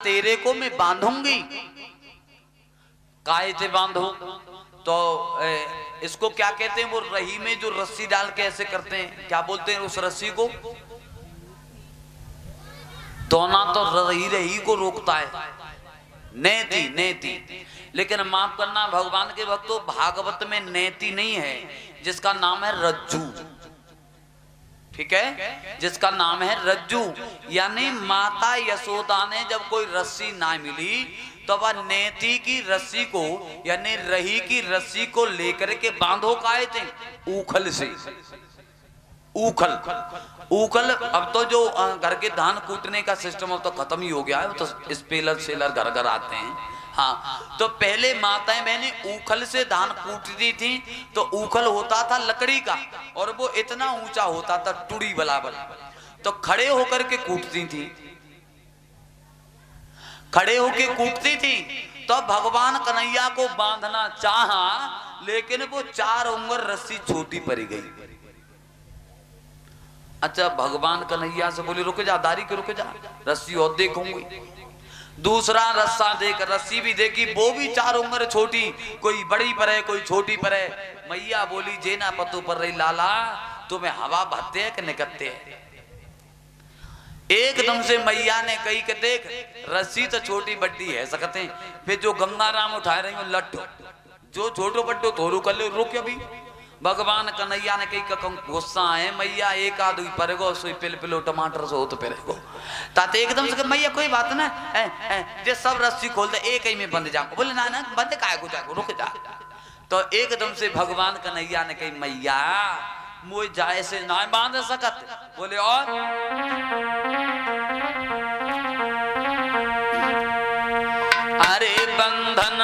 तेरे को मैं बांधूंगी। काहे से बांधो? तो इसको क्या कहते हैं, वो रही में जो रस्सी डाल के ऐसे करते हैं, क्या बोलते हैं उस रस्सी को? दोना तो रही रही को रोकता है, नेति नेति। लेकिन माफ करना भगवान के भक्तों, भागवत में नेति नहीं है, जिसका नाम है रज्जू। ठीक है, जिसका नाम है रज्जू। यानी माता यशोदा ने जब कोई रस्सी ना मिली तो वह नेति की रस्सी को यानी रही की रस्सी को लेकर के बांधो काहे थे? ऊखल से। ऊखल ऊखल। अब तो जो घर के धान कूटने का सिस्टम अब तो खत्म ही हो गया है, तो स्पेलर सेलर घर घर आते हैं। हाँ, तो पहले माताएं बहनें ऊखल से धान कूटती थी। तो ऊखल होता था लकड़ी का और वो इतना ऊंचा होता था टुड़ी बराबर, तो खड़े होकर के कूटती थी, खड़े होके कूटती थी। तो भगवान कन्हैया को बांधना चाहा, लेकिन वो 4 उंगर रस्सी छोटी पड़ गई। अच्छा, भगवान कन्हैया से बोले रुक जा दारी के, रुक जा, रस्सी और देखूंगी। दूसरा रस्सा देख, रस्सी भी देखी, वो भी 4 उंगर छोटी, कोई बड़ी पर है कोई छोटी पर है। मैया बोली जेना पतू पर रही लाला, तुम्हें हवा भरते है कि निकलते है? एकदम से मैया ने कही कि देख रस्सी तो छोटी बड्डी है सकते। फिर जो गंगाराम उठाए रहे लट्ठो, जो छोटो बड्डो थोरू कर ले, रुक अभी। भगवान कन्हैया ने कही गुस्सा है मैया, एक आदमी परेगो सोई पिल पिलो टमाटर से हो तो पेरेगो। ताते एकदम से मैया कोई बात ना, जे सब रस्सी खोल दे एक ही में बंद जाओ। बोले ना ना बंद काहे को जाओ, रुक जा। तो एकदम से भगवान कन्हैया ने कही मैया मुझे जाए से ना बांध सकत। बोले और अरे बंधन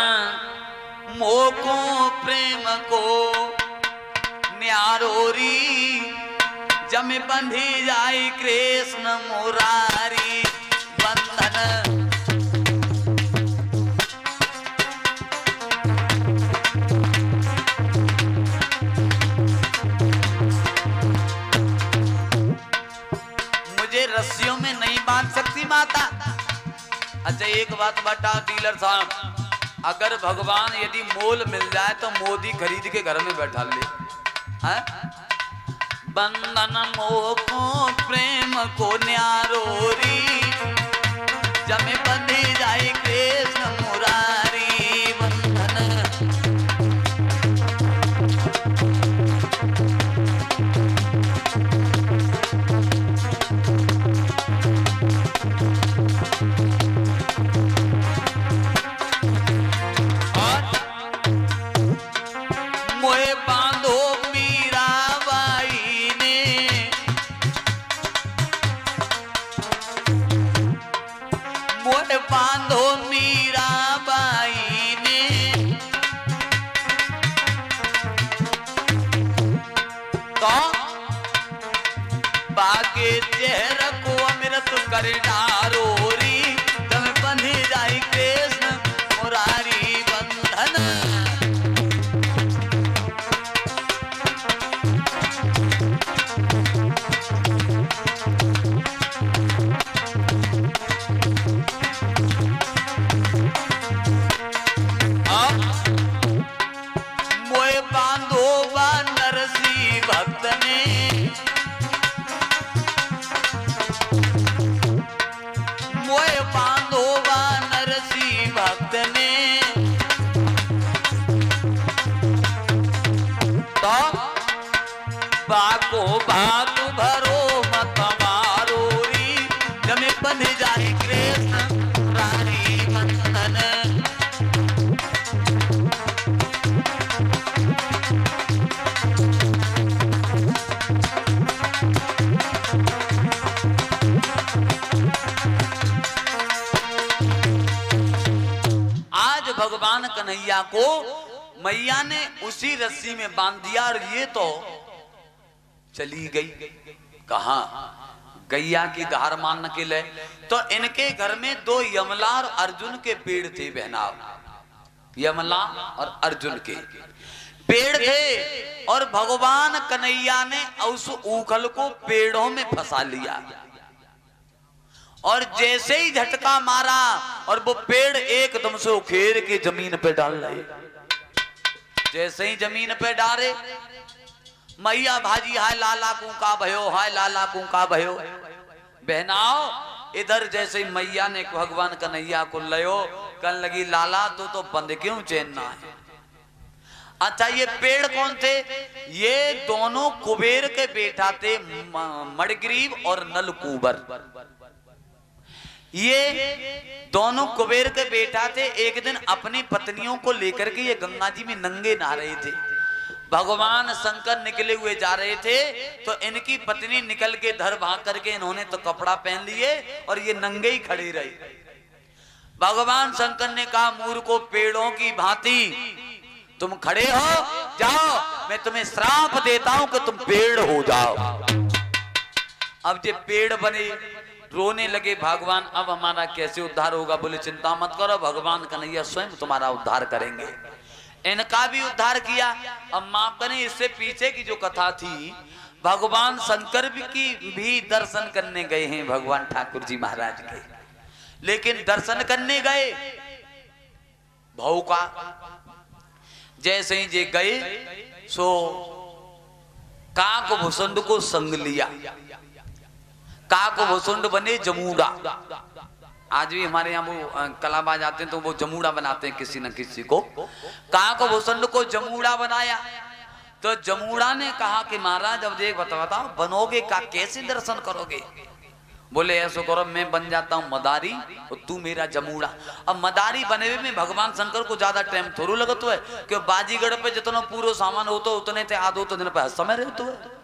मोको प्रेम को न्यारोरी, जमे बंधी जाई कृष्ण मुरारी। बंधन मुझे रस्सियों में नहीं बांध सकती माता। अच्छा एक बात बता डीलर साहब, अगर भगवान यदि मोल मिल जाए तो मोदी खरीद के घर में बैठा ले। है? बंधन मोह को प्रेम को न्यारोरी, जमे बंधी जाए कृष्ण मुरारी। बंधन बांधो मीराबाई ने, तो बाके चेहरा को अमृत कर डारोरी, तब बंधी जाई कृष्ण मुरारी। बंधन बाको बात भरो मत मारोरी, जमे बंध जाए कृष्ण मुरारी। बंधन आज भगवान कन्हैया को मैया ने उसी रस्सी में बांध दिया और ये तो चली गई। कहां? गैया की धार मान के लिए। तो इनके घर में 2 यमला और अर्जुन के पेड़ थे बहनाव, यमला और अर्जुन के पेड़ थे। और भगवान कन्हैया ने उस ऊखल को पेड़ों में फंसा लिया और जैसे ही झटका मारा और वो पेड़ एकदम से उखेड़ के जमीन पे डाल रहे। जैसे ही जमीन पे डाले, मैया भाजी हाय लाला कूका भयो, हाय लाला कूका भयो। बहनाओ इधर जैसे ही मैया ने भगवान कन्हैया को लयो, कहने लगी लाला तो बंद क्यों चैनना है। अच्छा ये पेड़ कौन थे? ये दोनों कुबेर के बेटा थे, मणिग्रीव और नलकूबर। ये दोनों कुबेर के बेटा थे। एक दिन अपनी पत्नियों को लेकर के ये गंगा जी में नंगे नहा रहे थे। भगवान शंकर निकले हुए जा रहे थे तो इनकी पत्नी निकल के धर भाग करके इन्होंने तो कपड़ा पहन लिए और ये नंगे ही खड़े रहे। भगवान शंकर ने कहा मूर्खों, पेड़ों की भांति तुम खड़े हो, जाओ मैं तुम्हें श्राप देता हूं कि तुम पेड़ हो जाओ। अब ये पेड़ बने, रोने लगे भगवान अब हमारा कैसे उद्धार होगा। बोले चिंता मत करो, भगवान कन्हैया स्वयं तुम्हारा उद्धार करेंगे। इनका भी उद्धार किया। अब माफ करें, इससे पीछे की जो कथा थी, भगवान शंकर की भी दर्शन करने गए हैं भगवान ठाकुर जी महाराज के। लेकिन दर्शन करने गए भाऊ का, जैसे ही जे गए सो काक भुसुंड को संग लिया। काक भुसुंड बने जमूड़ा। आज भी हमारे यहाँ वो कलाबाज आते हैं तो वो जमूड़ा बनाते हैं किसी न किसी को। काक भुसुंड को जमूड़ा बनाया तो जमूड़ा ने कहा कि महाराज अब देख बताओ बनोगे का, कैसे दर्शन करोगे। बोले ऐसा करो मैं बन जाता हूँ मदारी और तू मेरा जमूड़ा। अब मदारी बने हुए में भगवान शंकर को ज्यादा टाइम थोड़ू लगत है कि बाजीगढ़ पे जितना पूरा सामान हो तो उतने थे आधो तो दिन पे समय रहते है।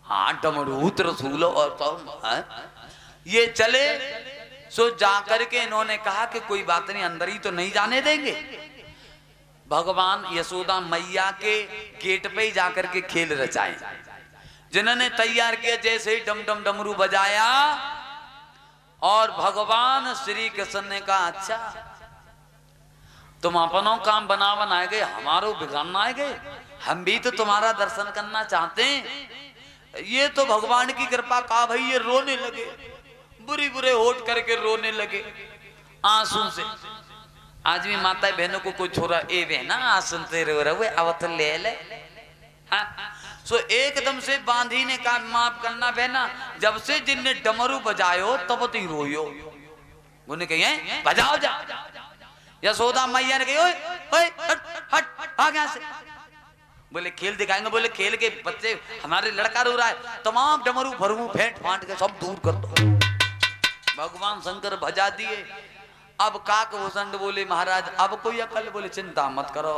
हाँ डमरू त्रिशूल और तो ये चले सो जाकर के इन्होंने कहा कि कोई बात नहीं, अंदर ही तो नहीं जाने देंगे। भगवान यशोदा मैया के गेट पे ही जाकर के खेल रचाए। जिन्होंने तैयार किया, जैसे ही डम डम डमरू बजाया और भगवान श्री कृष्ण ने कहा अच्छा तुम अपनों काम बनाए गए, हमारो बिगाड़ना आए गए, हम भी तो तुम्हारा दर्शन करना चाहते हैं। ये तो भगवान की कृपा। कहा भाई ये रोने लगे, बुरी बुरे होठ करके रोने लगे आंसू से। आज भी माता बहनों को कोई छोरा ए बहना आंसू से रो रहे अब तो ले ले। हाँ सो एकदम से बांधी ने कहा माफ करना बहना, जब से जिनने डमरू बजायो तब तो ही रोयो। उन्हें कही बजाओ जा। यशोदा मैया ने कही ओए ओए हट हट भाग यहाँ से। बोले खेल दिखाएंगे। बोले खेल के बच्चे हमारे लड़का रो रहा है, तमाम डमरू भरू फेंट फांट के सब दूर कर दो। भगवान शंकर भजा दिए। अब काक भुसुंड बोले महाराज अब कोई अकल। बोले चिंता मत करो,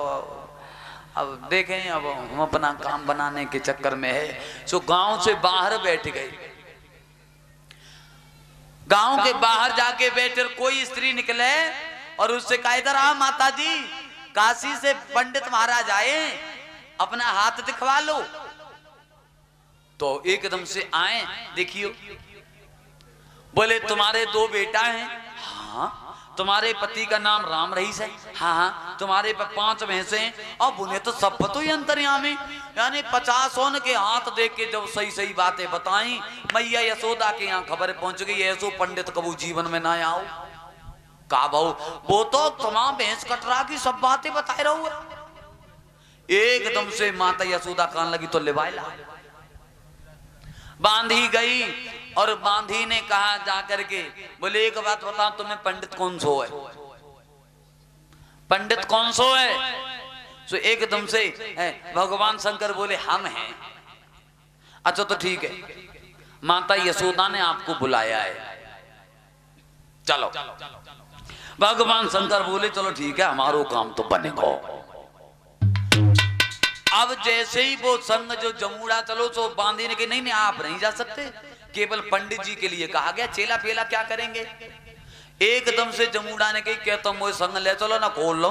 अब देखें अब हम अपना काम बनाने के चक्कर में है। सो गांव से बाहर बैठ गए। गांव के बाहर जाके बैठे, कोई स्त्री निकले और उससे कहा इधर आ माता जी, काशी से पंडित महाराज आए, अपना हाथ दिखवा लो। तो एकदम से आए, देखियो। बोले तुम्हारे 2 बेटा हैं? हाँ। तुम्हारे पति का नाम राम रहीस है? हाँ हाँ। तुम्हारे 5 भैंसे हैं? अब उन्हें तो सब पता ही अंतर्यामी, यानी 50 के हाथ देख के जब सही सही बातें बताई, मैया यशोदा के यहाँ खबर पहुंच गई ऐसो पंडित कबू जीवन में ना आओ। का भाऊ वो तो तमाम भैंस कटरा की सब बातें बताए रहो। एकदम से माता यशोदा कान लगी तो लिवाइला बांधी गई। और बांधी ने कहा जाकर के, बोले एक बात बताओ तुम्हें पंडित कौन सो है? पंडित कौन सो है? तो एकदम से भगवान शंकर बोले हम हैं। अच्छा तो ठीक है, माता यशोदा ने आपको बुलाया है, चलो। भगवान शंकर बोले चलो ठीक है, हमारो काम तो बनेगा। अब जैसे ही वो संग जो जमूड़ा चलो तो बांधी ने कहा नहीं नहीं आप नहीं जा सकते, केवल पंडित जी के लिए कहा गया, चेला पेला क्या करेंगे। एकदम से जमूड़ा ने कही क्या तुम वो संग ले चलो ना खोल लो।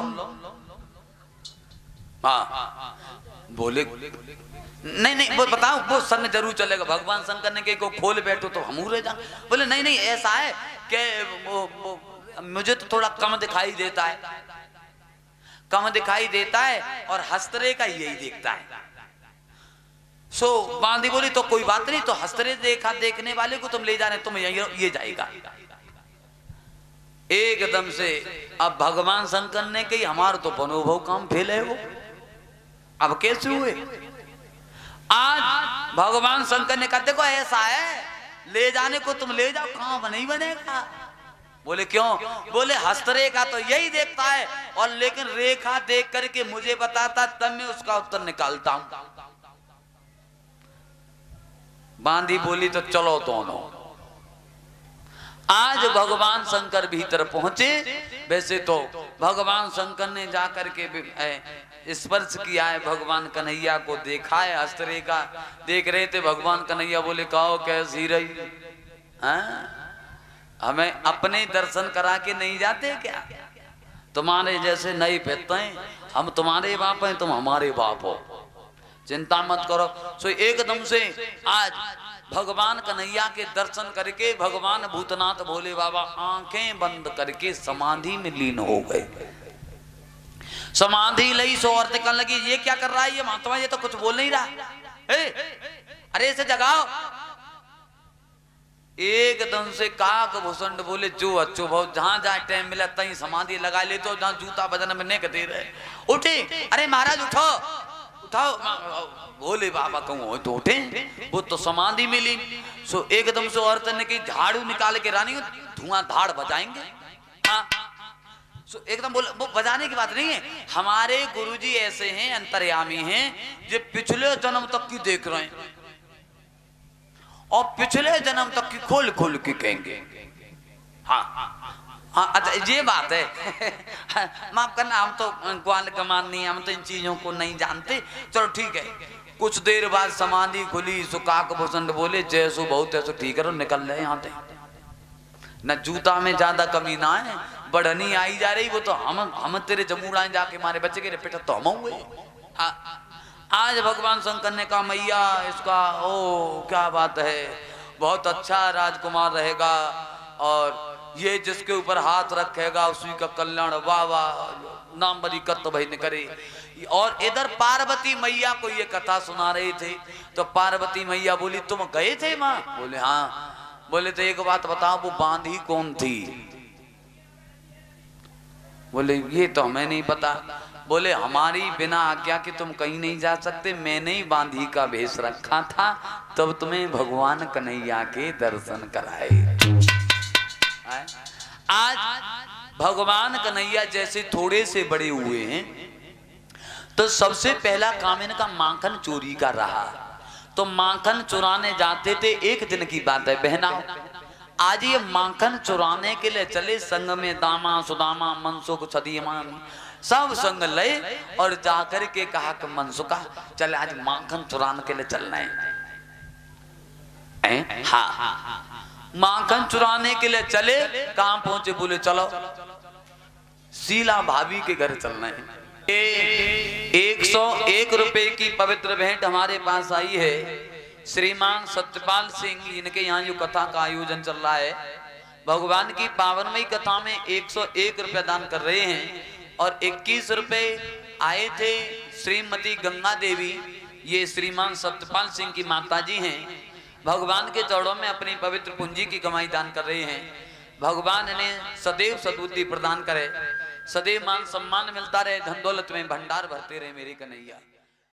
हाँ बोले नहीं नहीं वो बताओ वो संग जरूर चलेगा। भगवान शंकर ने कही को खोल बैठो तो हम रह जा। बोले नहीं नहीं ऐसा है कि मुझे तो थोड़ा कम दिखाई देता है, कम दिखाई देता है और हस्तरे का यही देखता है। सो बांदी बोली तो कोई बात नहीं, तो हस्तरे देखा देखने वाले को तुम ले जाने, तुम ये जाएगा। एकदम से अब भगवान शंकर ने कही हमारा तो अनुभव काम फेल है वो, अब कैसे हुए। आज भगवान शंकर ने कहा देखो ऐसा है, ले जाने को तुम ले जाओ, काम नहीं बनेगा। बोले क्यों? बोले हस्तरेखा तो यही देखता है, और लेकिन रेखा देख करके मुझे बताता तब मैं उसका उत्तर निकालता हूं। बांदी बोली तो चलो दोनों। आज भगवान शंकर भीतर पहुंचे। वैसे तो भगवान शंकर ने जाकर के स्पर्श किया है, भगवान कन्हैया को देखा है, हस्तरेखा देख रहे थे। भगवान कन्हैया बोले कहो कैसी रही, हमें अपने दर्शन करा के नहीं जाते क्या? तुम्हारे जैसे नहीं पहते हैं, हम तुम्हारे बाप हैं, तुम हमारे बाप हो, चिंता मत करो। सो एकदम से आज भगवान कन्हैया के दर्शन करके भगवान भूतनाथ भोले बाबा आंखें बंद करके समाधि में लीन हो गए। समाधि लई सो औरतें कहने लगी ये क्या कर रहा है ये महात्मा, ये तो कुछ बोल नहीं रहा। अरे इसे जगाओ। एकदम से काक भूषण बोले जो अच्छो बहुत, जहां जहां टाइम मिला तहीं समाधि लगा ले, तो जहां जूता बदन में नेक दे रहे उठे। अरे महाराज उठो उठाओ, भोले बाबा कहूँ तो उठे, वो तो समाधि मिली। सो एकदम से औरत ने की झाड़ू निकाल के रानी धुआं धाड़ बजाएंगे। सो एकदम बोले वो बजाने की बात नहीं है, हमारे गुरुजी ऐसे हैं अंतर्यामी हैं जो पिछले जन्म तक की देख रहे हैं और पिछले जन्म तक की खोल खोल के कहेंगे। हाँ हाँ अच्छा ये बात है। माफ करना, हम तो ग्वाल कमान नहीं, हम तो इन चीजों को नहीं जानते। चलो ठीक है। कुछ देर बाद समाधि खुली। सुकाक भूषण बोले जैसो बहुत ऐसो ठीक है, निकल रहे यहाँ से। न जूता में ज्यादा कमी ना है, बढ़नी आई जा रही, वो तो हम तेरे जमूड़ा जाके मारे बच्चे के पिटा तो हम हुए। हाँ आज भगवान शंकर ने कहा मैया इसका ओ क्या बात है, बहुत अच्छा राजकुमार रहेगा, और ये जिसके ऊपर हाथ रखेगा उसी का कल्याण, वाह वाह नाम बरी कत भाई ने करे। और इधर पार्वती मैया को ये कथा सुना रहे थे, तो पार्वती मैया बोली तुम गए थे माँ? बोले हाँ। बोले तो एक बात बताओ वो बांधी कौन थी? बोले ये तो हमें नहीं पता। बोले हमारी बिना आज्ञा के तुम कहीं नहीं जा सकते, मैंने ही बांधी का भेष रखा था, तब तुम्हें भगवान कन्हैया के दर्शन कराए। आज भगवान कन्हैया जैसे थोड़े से बड़े हुए हैं, तो सबसे पहला काम इनका माखन चोरी का रहा। तो माखन चुराने जाते थे, एक दिन की बात है बहना। आज ये माखन चुराने के लिए चले, संग में दामा सुदामा मनसुख सदीमान सब संग लए, और जाकर के कहा कि मनसुखा चल आज माखन चुराने के लिए चलना है। हाँ माखन चुराने के लिए चले। कहां पहुंचे? बोले चलो शीला भाभी के घर चलना है। 101 रुपए की पवित्र भेंट हमारे पास आई है। श्रीमान सत्यपाल सिंह इनके यहाँ जो कथा का आयोजन चल रहा है, भगवान की पावनमयी कथा में 101 रुपया दान कर रहे हैं, और 21 रुपए आए थे श्रीमती गंगा देवी, ये श्रीमान सत्यपाल सिंह की माताजी हैं। भगवान के चरणों में अपनी पवित्र पूंजी की कमाई दान कर रहे हैं। भगवान इन्हें सदैव सद्बुद्धि प्रदान करे, सदैव मान सम्मान मिलता रहे, धन दौलत में भंडार भरते रहे मेरे कन्हैया।